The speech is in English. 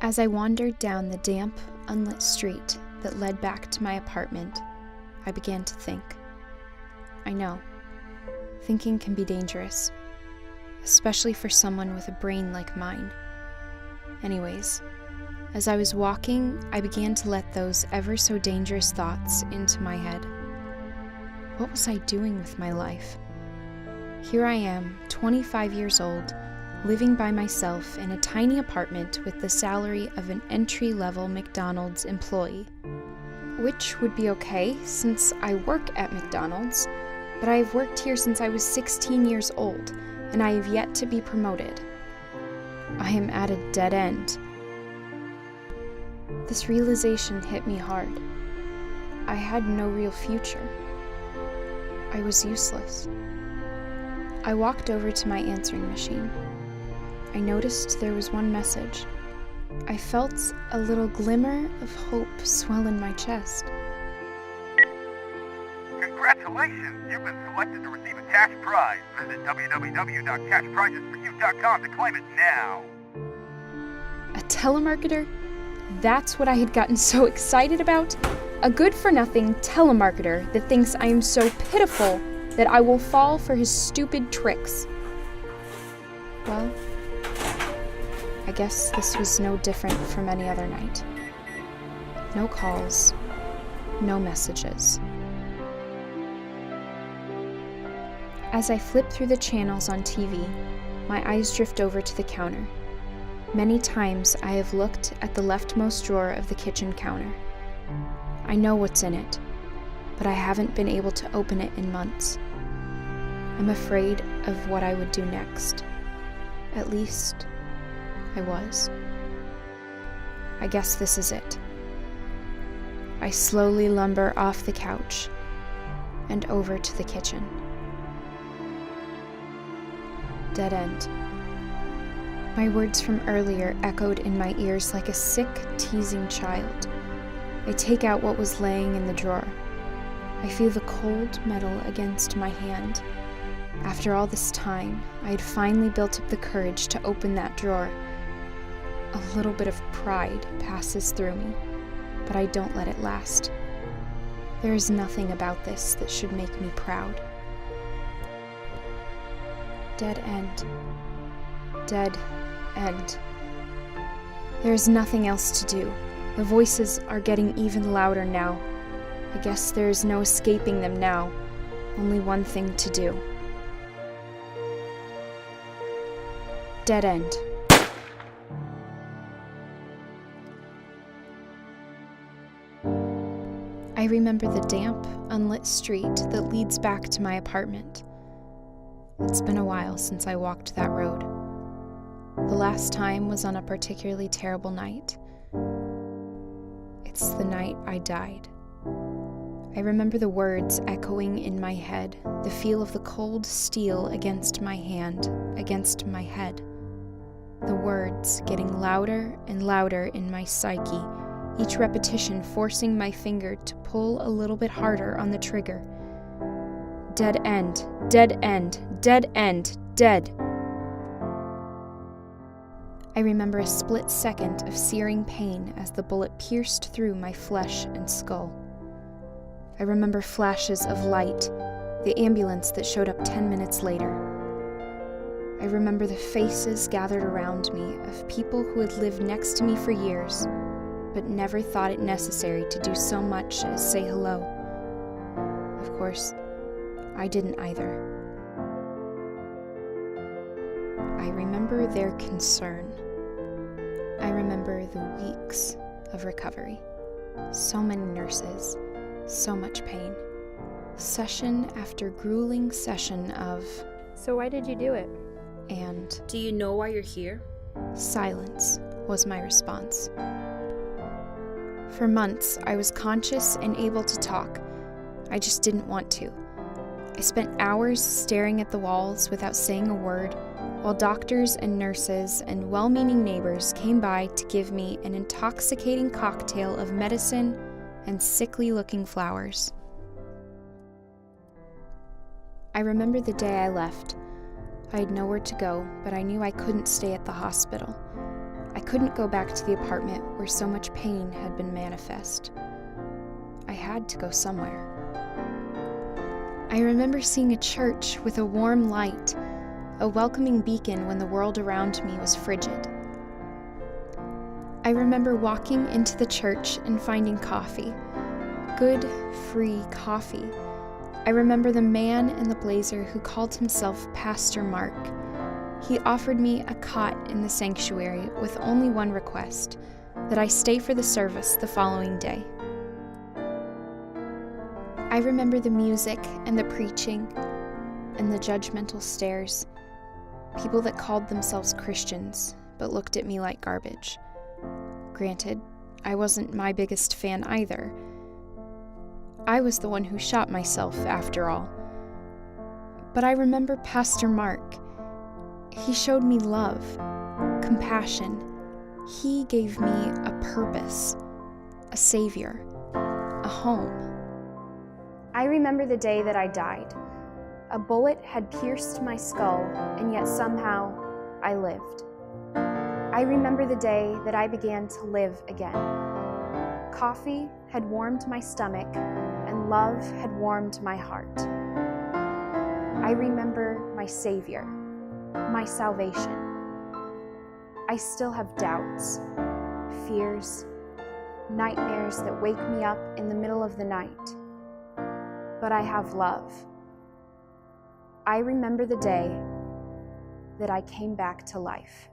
As I wandered down the damp, unlit street that led back to my apartment, I began to think. I know, thinking can be dangerous, especially for someone with a brain like mine. Anyways, as I was walking, I began to let those ever so dangerous thoughts into my head. What was I doing with my life? Here I am, 25 years old, living by myself in a tiny apartment with the salary of an entry-level McDonald's employee. Which would be okay, since I work at McDonald's, but I have worked here since I was 16 years old, and I have yet to be promoted. I am at a dead end. This realization hit me hard. I had no real future. I was useless. I walked over to my answering machine. I noticed there was one message. I felt a little glimmer of hope swell in my chest. Congratulations! You've been selected to receive a cash prize. Visit www.cashprizesforyou.com to claim it now. A telemarketer? That's what I had gotten so excited about? A good-for-nothing telemarketer that thinks I am so pitiful that I will fall for his stupid tricks. Well, I guess this was no different from any other night. No calls, no messages. As I flip through the channels on TV, my eyes drift over to the counter. Many times I have looked at the leftmost drawer of the kitchen counter. I know what's in it, but I haven't been able to open it in months. I'm afraid of what I would do next. At least, I was. I guess this is it. I slowly lumber off the couch and over to the kitchen. Dead end. My words from earlier echoed in my ears like a sick, teasing child. I take out what was laying in the drawer. I feel the cold metal against my hand. After all this time, I had finally built up the courage to open that drawer. A little bit of pride passes through me, but I don't let it last. There is nothing about this that should make me proud. Dead end. Dead end. There is nothing else to do. The voices are getting even louder now. I guess there is no escaping them now. Only one thing to do. Dead end. I remember the damp, unlit street that leads back to my apartment. It's been a while since I walked that road. The last time was on a particularly terrible night. It's the night I died. I remember the words echoing in my head, the feel of the cold steel against my hand, against my head. The words getting louder and louder in my psyche, each repetition forcing my finger to pull a little bit harder on the trigger. Dead end, dead end, dead end, dead. I remember a split second of searing pain as the bullet pierced through my flesh and skull. I remember flashes of light, the ambulance that showed up 10 minutes later. I remember the faces gathered around me of people who had lived next to me for years, but never thought it necessary to do so much as say hello. Of course, I didn't either. I remember their concern. I remember the weeks of recovery. So many nurses, so much pain. Session after grueling session of, "So why did you do it?" and "Do you know why you're here?" silence was my response. For months, I was conscious and able to talk. I just didn't want to. I spent hours staring at the walls without saying a word, while doctors and nurses and well-meaning neighbors came by to give me an intoxicating cocktail of medicine and sickly-looking flowers. I remember the day I left. I had nowhere to go, but I knew I couldn't stay at the hospital. I couldn't go back to the apartment where so much pain had been manifest. I had to go somewhere. I remember seeing a church with a warm light, a welcoming beacon when the world around me was frigid. I remember walking into the church and finding coffee. Good, free coffee. I remember the man in the blazer who called himself Pastor Mark. He offered me a cot in the sanctuary with only one request, that I stay for the service the following day. I remember the music and the preaching and the judgmental stares, people that called themselves Christians but looked at me like garbage. Granted, I wasn't my biggest fan either. I was the one who shot myself, after all. But I remember Pastor Mark. He showed me love, compassion. He gave me a purpose, a savior, a home. I remember the day that I died. A bullet had pierced my skull, and yet somehow I lived. I remember the day that I began to live again. Coffee had warmed my stomach, and love had warmed my heart. I remember my Savior, my salvation. I still have doubts, fears, nightmares that wake me up in the middle of the night. But I have love. I remember the day that I came back to life.